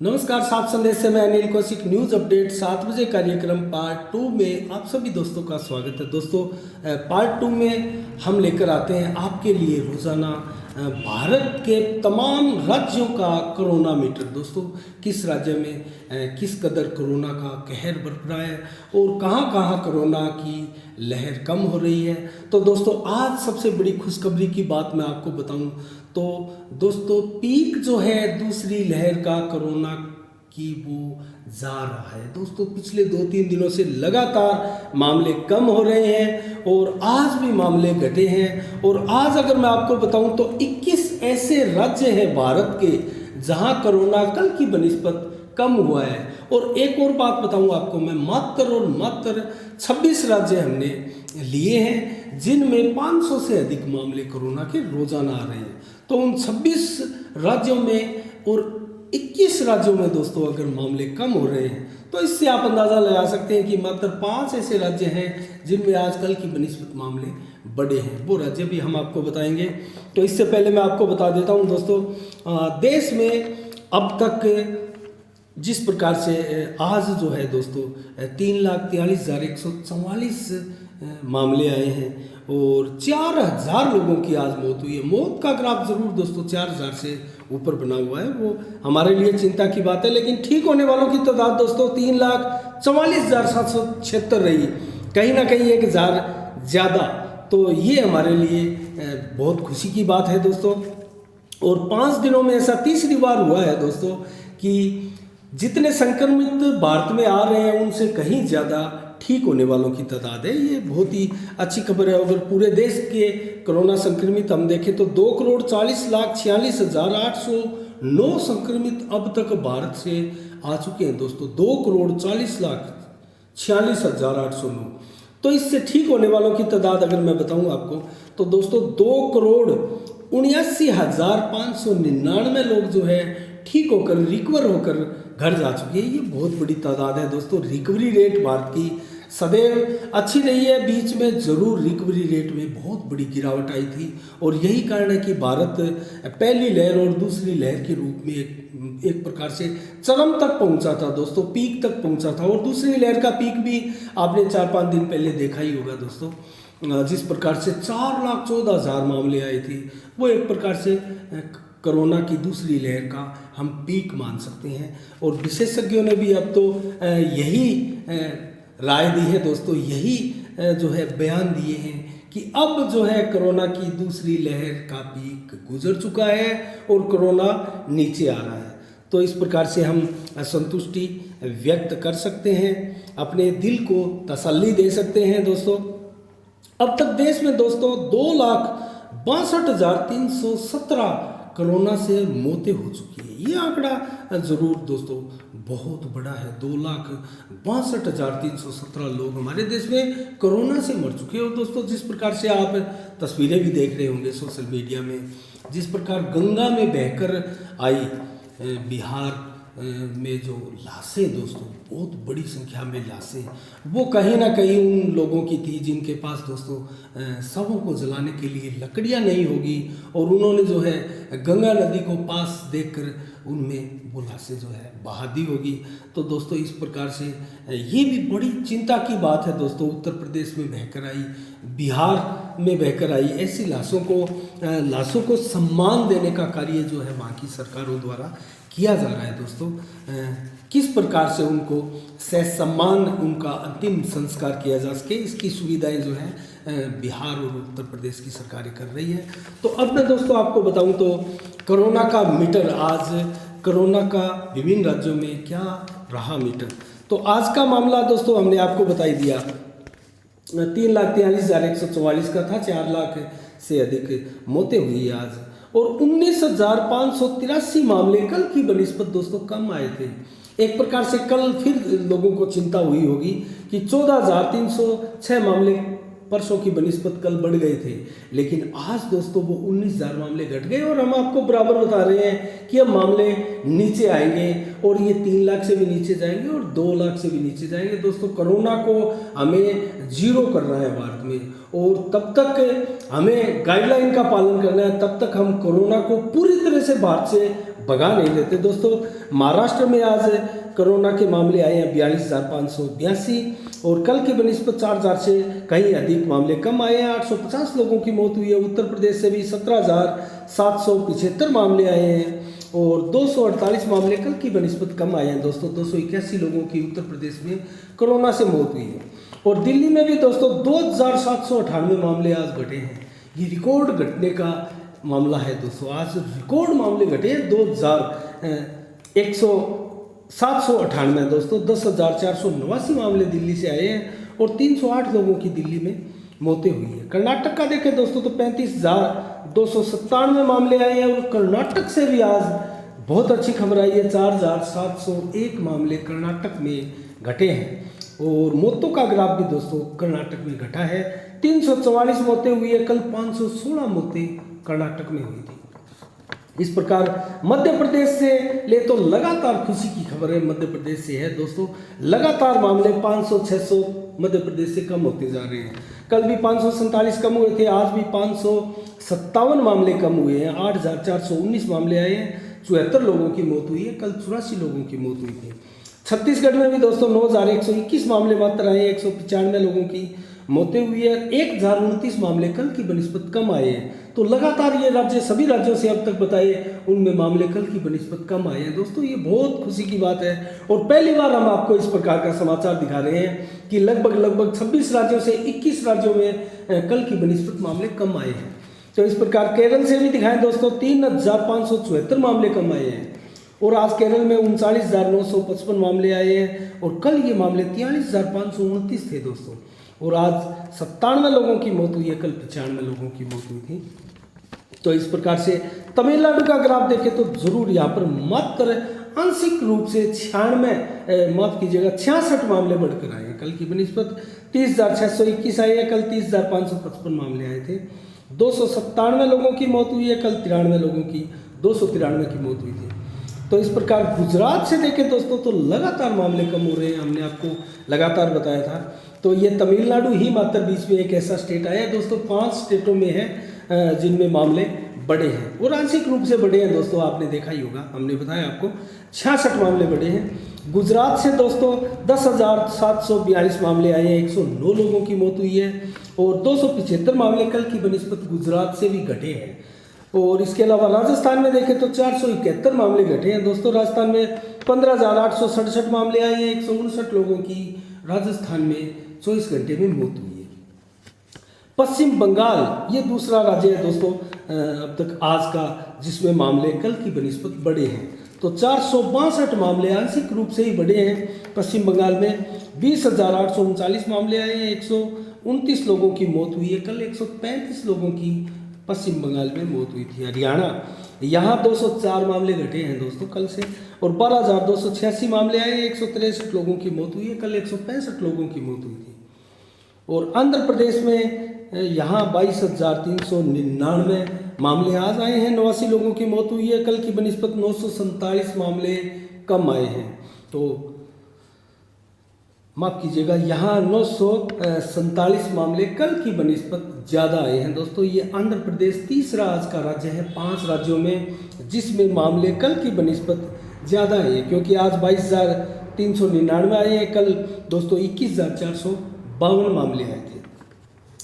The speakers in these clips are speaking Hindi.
नमस्कार। सात संदेश से मैं अनिल कौशिक। न्यूज़ अपडेट 7 बजे कार्यक्रम पार्ट 2 में आप सभी दोस्तों का स्वागत है। दोस्तों, पार्ट 2 में हम लेकर आते हैं आपके लिए रोज़ाना भारत के तमाम राज्यों का कोरोना मीटर। दोस्तों, किस राज्य में किस कदर कोरोना का कहर बरप रहा है और कहाँ कहाँ कोरोना की लहर कम हो रही है। तो दोस्तों, आज सबसे बड़ी खुशखबरी की बात मैं आपको बताऊं तो दोस्तों, पीक जो है दूसरी लहर का कोरोना की वो जा रहा है। दोस्तों, पिछले 2-3 दिनों से लगातार मामले कम हो रहे हैं और आज भी मामले घटे हैं। और आज अगर मैं आपको बताऊं तो 21 ऐसे राज्य हैं भारत के जहां कोरोना कल की बनिस्बत कम हुआ है। और एक और बात बताऊं आपको मैं, मात्र 26 राज्य हमने लिए हैं जिनमें 500 से अधिक मामले कोरोना के रोजाना आ रहे हैं। तो उन 26 राज्यों में और 21 राज्यों में दोस्तों अगर मामले कम हो रहे हैं तो इससे आप अंदाज़ा लगा सकते हैं कि मात्र 5 ऐसे राज्य हैं जिनमें आजकल की बनिस्बत मामले बड़े हैं। वो राज्य भी हम आपको बताएंगे। तो इससे पहले मैं आपको बता देता हूं दोस्तों, देश में अब तक जिस प्रकार से आज जो है दोस्तों 3,43,144 मामले आए हैं और 4,000 लोगों की आज मौत हुई है। मौत का ग्राफ जरूर दोस्तों 4,000 से ऊपर बना हुआ है, वो हमारे लिए चिंता की बात है। लेकिन ठीक होने वालों की तादाद दोस्तों 3,44,776 रही, कहीं ना कहीं 1,000 ज़्यादा। तो ये हमारे लिए बहुत खुशी की बात है दोस्तों। और 5 दिनों में ऐसा तीसरी बार हुआ है दोस्तों कि जितने संक्रमित भारत में आ रहे हैं उनसे कहीं ज़्यादा ठीक होने वालों की तादाद है। ये बहुत ही अच्छी खबर है। अगर पूरे देश के कोरोना संक्रमित हम देखें तो 2,40,46,809 संक्रमित अब तक भारत से आ चुके हैं दोस्तों। 2,40,46,809। तो इससे ठीक होने वालों की तादाद अगर मैं बताऊं आपको तो दोस्तों 2,79,599 लोग जो है ठीक होकर रिकवर होकर घर जा चुके हैं। ये बहुत बड़ी तादाद है दोस्तों। रिकवरी रेट भारत की सदैव अच्छी रही है, बीच में जरूर रिकवरी रेट में बहुत बड़ी गिरावट आई थी और यही कारण है कि भारत पहली लहर और दूसरी लहर के रूप में एक प्रकार से चरम तक पहुंचा था दोस्तों, पीक तक पहुंचा था। और दूसरी लहर का पीक भी आपने 4-5 दिन पहले देखा ही होगा दोस्तों। जिस प्रकार से 4,14,000 मामले आए थे, वो एक प्रकार से कोरोना की दूसरी लहर का हम पीक मान सकते हैं। और विशेषज्ञों ने भी अब तो यही राय दी है दोस्तों, यही जो है बयान दिए हैं कि अब जो है कोरोना की दूसरी लहर का पीक गुजर चुका है और कोरोना नीचे आ रहा है। तो इस प्रकार से हम संतुष्टि व्यक्त कर सकते हैं, अपने दिल को तसल्ली दे सकते हैं दोस्तों। अब तक देश में दोस्तों 2,62,317 कोरोना से मौतें हो चुकी है। ये आंकड़ा जरूर दोस्तों बहुत बड़ा है। 2,62,317 लोग हमारे देश में कोरोना से मर चुके हैं। और दोस्तों, जिस प्रकार से आप तस्वीरें भी देख रहे होंगे सोशल मीडिया में, जिस प्रकार गंगा में बहकर आई बिहार में जो लाशें दोस्तों, बहुत बड़ी संख्या में लाशें, वो कहीं ना कहीं उन लोगों की थी जिनके पास दोस्तों शवों को जलाने के लिए लकड़ियां नहीं होगी और उन्होंने जो है गंगा नदी को पास देखकर उनमें वो लाशें जो है बहा दी होगी। तो दोस्तों, इस प्रकार से ये भी बड़ी चिंता की बात है दोस्तों। उत्तर प्रदेश में बहकर आई, बिहार में बहकर आई ऐसी लाशों को सम्मान देने का कार्य जो है वहाँ की सरकारों द्वारा किया जा रहा है दोस्तों। किस प्रकार से उनको सम्मान उनका अंतिम संस्कार किया जा सके, इसकी सुविधाएं जो है बिहार और उत्तर प्रदेश की सरकारें कर रही है। तो अब मैं दोस्तों आपको बताऊं तो कोरोना का मीटर, आज कोरोना का विभिन्न राज्यों में क्या रहा मीटर। तो आज का मामला दोस्तों हमने आपको बता ही दिया, 3,43,144 का था। 4 लाख से अधिक मौतें हुई आज और 19,583 मामले कल की बनिस्बत दोस्तों कम आए थे। एक प्रकार से कल फिर लोगों को चिंता हुई होगी कि 14,306 मामले परसों की बनिस्बत कल बढ़ गए थे, लेकिन आज दोस्तों वो 19,000 मामले घट गए। और हम आपको बराबर बता रहे हैं कि अब मामले नीचे आएंगे और ये 3 लाख से भी नीचे जाएंगे और 2 लाख से भी नीचे जाएंगे। दोस्तों, कोरोना को हमें जीरो करना है भारत में और तब तक हमें गाइडलाइन का पालन करना है, तब तक हम कोरोना को पूरी तरह से भारत से भगा नहीं देते। दोस्तों महाराष्ट्र में आज कोरोना के मामले आए हैं 42,582 और कल की बनिस्बत 4,000 से कहीं अधिक मामले कम आए हैं। 850 लोगों की मौत हुई है। उत्तर प्रदेश से भी 17,775 मामले आए हैं और 248 मामले कल की बनिस्बत कम आए हैं। दोस्तों 281 लोगों की उत्तर प्रदेश में कोरोना से मौत हुई है और दिल्ली में भी दोस्तों 2,798 मामले आज घटे हैं। ये रिकॉर्ड घटने का मामला है दोस्तों। आज रिकॉर्ड मामले घटे हैं 2,798 दोस्तों। 10,489 मामले दिल्ली से आए हैं और 308 लोगों की दिल्ली में मौतें हुई है। कर्नाटक का देखें दोस्तों तो 35,297 मामले आए हैं और कर्नाटक से भी आज बहुत अच्छी खबर आई है। 4,701 मामले कर्नाटक में घटे हैं और मौतों का ग्राफ भी दोस्तों कर्नाटक में घटा है। 344 मौतें हुई है। कल 516 मौतें कर्नाटक में हुई थी। इस प्रकार मध्य प्रदेश से ले तो लगातार खुशी की खबर है। मध्य प्रदेश से है दोस्तों, लगातार मामले 500-600 मध्य प्रदेश से कम होते जा रहे हैं। कल भी 547 कम हुए थे, आज भी 557 मामले कम हुए हैं। 8,419 मामले आए हैं। 74 लोगों की मौत हुई है। कल 84 लोगों की मौत हुई थी। छत्तीसगढ़ में भी दोस्तों 9,121 मामले मात्र आए हैं। 195 लोगों की मौतें हुई है। 1,029 मामले कल की बनिस्बत कम आए हैं। तो लगातार ये राज्य सभी राज्यों से अब तक बताए उनमें मामले कल की बनिस्बत कम आए हैं। दोस्तों ये बहुत खुशी की बात है और पहली बार हम आपको इस प्रकार का समाचार दिखा रहे हैं कि लगभग 26 राज्यों से 21 राज्यों में कल की बनिस्बत मामले कम आए हैं। तो इस प्रकार केरल से भी दिखाएं दोस्तों 3,574 मामले कम आए हैं और आज केरल में 39,955 मामले आए हैं और कल ये मामले 43,529 थे दोस्तों और आज 97 लोगों की मौत हुई है। कल 95 लोगों की मौत हुई थी। तो इस प्रकार से तमिलनाडु का ग्राफ देखें तो जरूर यहाँ पर मात्र आंशिक रूप से 66 मामले बढ़कर आए हैं। कल की बनिस्बत 30,621 आई है। कल 30,555 मामले आए थे। 297 लोगों की मौत हुई है। कल 293 की मौत हुई थी। तो इस प्रकार गुजरात से देखें दोस्तों तो लगातार मामले कम हो रहे हैं। हमने आपको लगातार बताया था। तो ये तमिलनाडु ही मात्र बीच में एक ऐसा स्टेट आया है दोस्तों। 5 स्टेटों में है जिनमें मामले बड़े हैं और आंशिक रूप से बड़े हैं दोस्तों। आपने देखा ही होगा, हमने बताया आपको 66 मामले बड़े हैं। गुजरात से दोस्तों 10,742 मामले आए हैं। 109 लोगों की मौत हुई है और 275 मामले कल की बनिस्बत गुजरात से भी घटे हैं। और इसके अलावा राजस्थान में देखें तो 471 मामले घटे हैं दोस्तों। राजस्थान में 15,867 मामले आए हैं। 159 लोगों की राजस्थान में 24 घंटे में मौत हुई है। पश्चिम बंगाल ये दूसरा राज्य है दोस्तों अब तक आज का जिसमें मामले कल की बनिस्बत बड़े हैं। तो 462 मामले आंशिक रूप से ही बड़े हैं। पश्चिम बंगाल में 20,839 मामले आए हैं। 129 लोगों की मौत हुई है। कल 135 लोगों की पश्चिम बंगाल में मौत हुई थी। हरियाणा यहाँ 204 मामले घटे हैं दोस्तों कल से और 12,286 मामले आए हैं। 163 लोगों की मौत हुई है। कल 165 लोगों की मौत हुई थी। और आंध्र प्रदेश में यहाँ 22,399 मामले आज आए हैं। 89 लोगों की मौत हुई है। कल की बनिस्बत 947 मामले कम आए हैं। तो माफ़ कीजिएगा, यहाँ 947 मामले कल की बनिस्बत ज़्यादा आए हैं दोस्तों। ये आंध्र प्रदेश तीसरा आज का राज्य है 5 राज्यों में जिसमें मामले कल की बनिस्बत ज़्यादा आए हैं, क्योंकि आज 22,399 आए हैं। कल दोस्तों 21,452 मामले आए थे।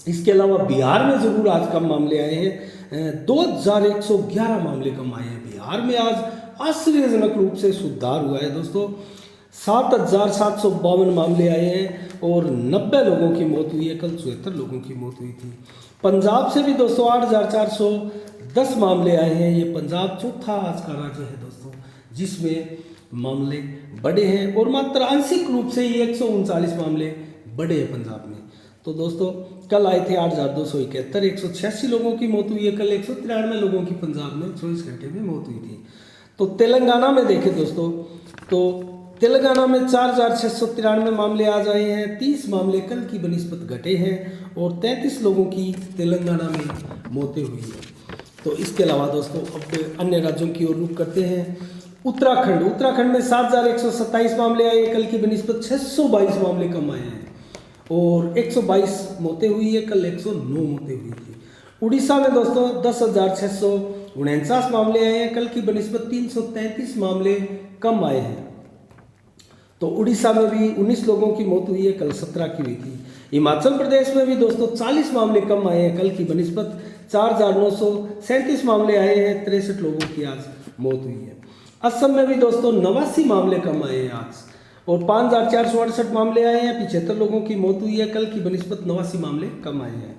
इसके अलावा बिहार में ज़रूर आज कम मामले आए हैं। 2,111 मामले कम आए हैं। बिहार में आज आश्चर्यजनक रूप से सुधार हुआ है दोस्तों। 7,752 मामले आए हैं और 90 लोगों की मौत हुई है। कल 74 लोगों की मौत हुई थी। पंजाब से भी दोस्तों 8,410 मामले आए हैं। ये पंजाब चौथा आज का राज्य है दोस्तों जिसमें मामले बड़े हैं और मात्र आंशिक रूप से ये 139 मामले बड़े हैं पंजाब में। तो दोस्तों कल आए थे 8,271, 186 लोगों की मौत हुई है। कल 193 लोगों की पंजाब में 24 घंटे में मौत हुई थी। तो तेलंगाना में देखें दोस्तों तो तेलंगाना में 4,693 मामले आज आए हैं। 30 मामले कल की बनिस्बत घटे हैं और 33 लोगों की तेलंगाना में मौतें हुई हैं। तो इसके अलावा दोस्तों अब अन्य राज्यों की ओर रुख करते हैं। उत्तराखंड में 7,127 मामले आए। कल की बनिस्बत 622 मामले कम आए हैं और 122 मौतें हुई है। कल 109 मौतें हुई थी। उड़ीसा में दोस्तों 10,600 49 मामले आए हैं, कल की बनिस्बत 333 मामले कम आए हैं। तो उड़ीसा में भी 19 लोगों की मौत हुई है, कल 17 की हुई थी। हिमाचल प्रदेश में भी दोस्तों 40 मामले कम आए हैं, कल की बनिस्बत 4,937 मामले आए हैं, 63 लोगों की आज मौत हुई है। असम में भी दोस्तों 89 मामले कम आए हैं आज, और 5,468 मामले आए हैं, 75 लोगों की मौत हुई है, कल की बनिस्बत 89 मामले कम आए हैं।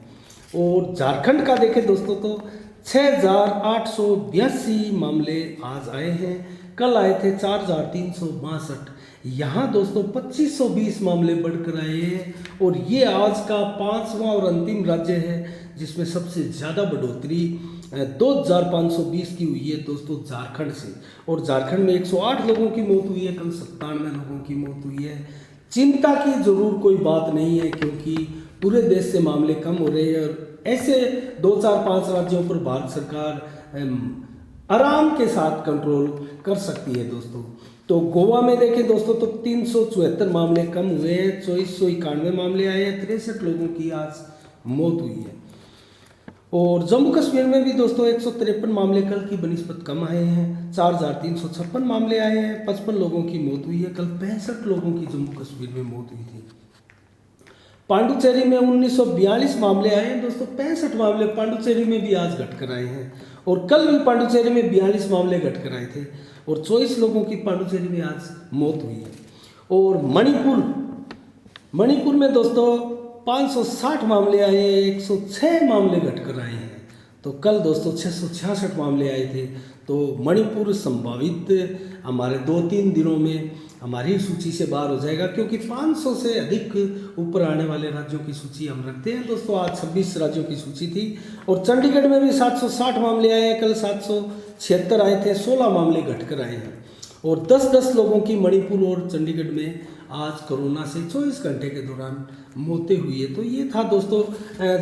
और झारखंड का देखें दोस्तों तो 6,882 मामले आज आए हैं, कल आए थे 4,362। यहाँ दोस्तों 2,520 मामले बढ़कर आए हैं, और ये आज का 5वां और अंतिम राज्य है जिसमें सबसे ज़्यादा बढ़ोतरी 2,520 की हुई है दोस्तों झारखंड से। और झारखंड में 108 लोगों की मौत हुई है, कल 97 लोगों की मौत हुई है। चिंता की जरूर कोई बात नहीं है, क्योंकि पूरे देश से मामले कम हो रहे हैं, और ऐसे 2, 4, 5 राज्यों पर भारत सरकार आराम के साथ कंट्रोल कर सकती है दोस्तों। तो गोवा में देखें दोस्तों तो 374 मामले कम हुए हैं, 2491 मामले आए हैं, 63 लोगों की आज मौत हुई है। और जम्मू कश्मीर में भी दोस्तों 153 मामले कल की बनिस्बत कम आए हैं, 4,356 मामले आए हैं, 55 लोगों की मौत हुई है, कल 65 लोगों की जम्मू कश्मीर में मौत हुई थी। पांडुचेरी में 1942 मामले आए हैं दोस्तों, 65 मामले पांडुचेरी में भी आज घटकर आए हैं, और कल भी पांडुचेरी में 42 मामले घटकर आए थे, और 24 लोगों की पांडुचेरी में आज मौत हुई है। और मणिपुर में दोस्तों 560 मामले आए हैं, 106 मामले घटकर आए हैं। तो कल दोस्तों 666 मामले आए थे। तो मणिपुर संभावित हमारे 2-3 दिनों में हमारी सूची से बाहर हो जाएगा, क्योंकि 500 से अधिक ऊपर आने वाले राज्यों की सूची हम रखते हैं दोस्तों। आज 26 राज्यों की सूची थी, और चंडीगढ़ में भी 760 मामले आए हैं, कल 776 आए थे, 16 मामले घटकर आए हैं, और 10-10 लोगों की मणिपुर और चंडीगढ़ में आज कोरोना से 24 घंटे के दौरान मौतें हुई है। तो ये था दोस्तों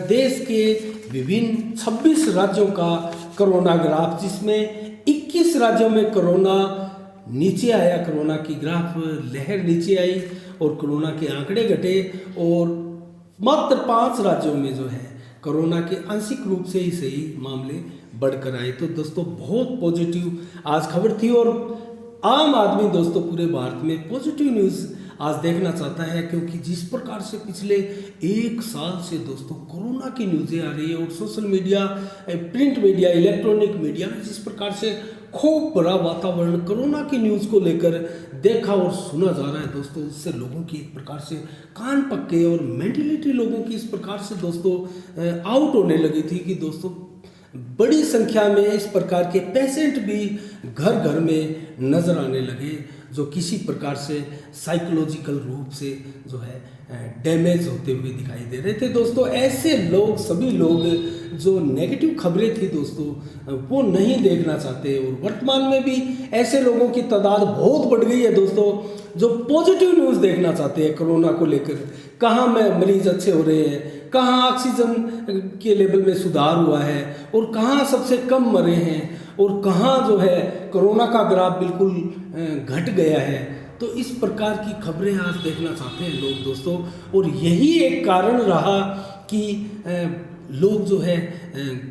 देश के विभिन्न 26 राज्यों का कोरोना ग्राफ, जिसमें 21 राज्यों में कोरोना नीचे आया, कोरोना की ग्राफ लहर नीचे आई, और कोरोना के आंकड़े घटे, और मात्र 5 राज्यों में जो है कोरोना के आंशिक रूप से ही सही मामले बढ़कर आए। तो दोस्तों बहुत पॉजिटिव आज खबर थी, और आम आदमी दोस्तों पूरे भारत में पॉजिटिव न्यूज़ आज देखना चाहता है, क्योंकि जिस प्रकार से पिछले 1 साल से दोस्तों कोरोना की न्यूज़ें आ रही है, और social media, print media, electronic media में जिस प्रकार से खूब बड़ा वातावरण कोरोना की न्यूज़ को लेकर देखा और सुना जा रहा है दोस्तों, उससे लोगों की एक प्रकार से कान पक्के, और मेंटलिटी लोगों की इस प्रकार से दोस्तों आउट होने लगी थी कि दोस्तों बड़ी संख्या में इस प्रकार के पेशेंट भी घर घर में नजर आने लगे, जो किसी प्रकार से साइकोलॉजिकल रूप से जो है डैमेज होते हुए दिखाई दे रहे थे दोस्तों। ऐसे लोग, सभी लोग जो नेगेटिव खबरें थी दोस्तों वो नहीं देखना चाहते, और वर्तमान में भी ऐसे लोगों की तादाद बहुत बढ़ गई है दोस्तों, जो पॉजिटिव न्यूज़ देखना चाहते हैं कोरोना को लेकर। कहाँ में मरीज अच्छे हो रहे हैं, कहाँ ऑक्सीजन के लेवल में सुधार हुआ है, और कहाँ सबसे कम मरे हैं, और कहाँ जो है कोरोना का ग्राफ बिल्कुल घट गया है। तो इस प्रकार की खबरें आज देखना चाहते हैं लोग दोस्तों, और यही एक कारण रहा कि लोग जो है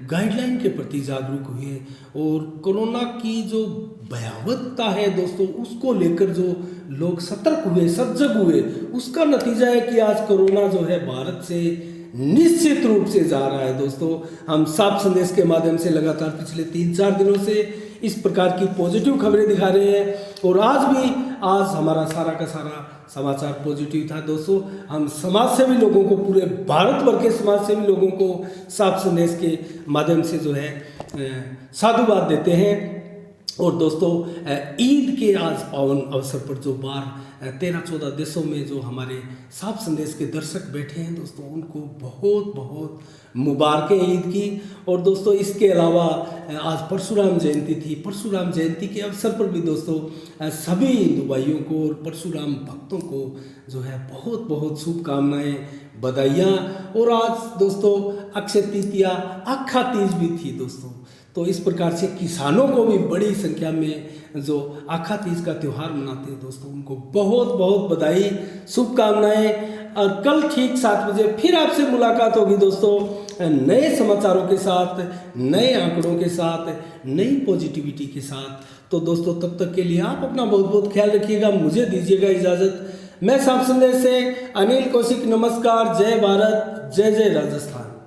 गाइडलाइन के प्रति जागरूक हुए, और कोरोना की जो भयावहता है दोस्तों उसको लेकर जो लोग सतर्क हुए, सजग हुए, उसका नतीजा है कि आज कोरोना जो है भारत से निश्चित रूप से जा रहा है दोस्तों। हम साफ संदेश के माध्यम से लगातार पिछले 3-4 दिनों से इस प्रकार की पॉजिटिव खबरें दिखा रहे हैं, और आज हमारा सारा का सारा समाचार पॉजिटिव था दोस्तों। हम समाजसेवी लोगों को, पूरे भारत भर के समाजसेवी लोगों को साफ संदेश के माध्यम से जो है साधुवाद देते हैं। और दोस्तों ईद के आज पावन अवसर पर जो 13-14 देशों में जो हमारे साफ संदेश के दर्शक बैठे हैं दोस्तों, उनको बहुत बहुत मुबारकें ईद की। और दोस्तों इसके अलावा आज परशुराम जयंती थी। परशुराम जयंती के अवसर पर भी दोस्तों सभी हिंदू भाइयों को और परशुराम भक्तों को जो है बहुत बहुत शुभकामनाएं, बधाइयाँ। और आज दोस्तों अक्षय तृतीया, अखा तीज भी थी दोस्तों। तो इस प्रकार से किसानों को भी बड़ी संख्या में जो आखा तीज का त्यौहार मनाते हैं दोस्तों, उनको बहुत बहुत बधाई, शुभकामनाएं। और कल ठीक 7 बजे फिर आपसे मुलाकात होगी दोस्तों, नए समाचारों के साथ, नए आंकड़ों के साथ, नई पॉजिटिविटी के साथ। तो दोस्तों तब तक के लिए आप अपना बहुत बहुत ख्याल रखिएगा, मुझे दीजिएगा इजाज़त। मैं सांप संदेश से अनिल कौशिक, नमस्कार, जय भारत, जय जय राजस्थान।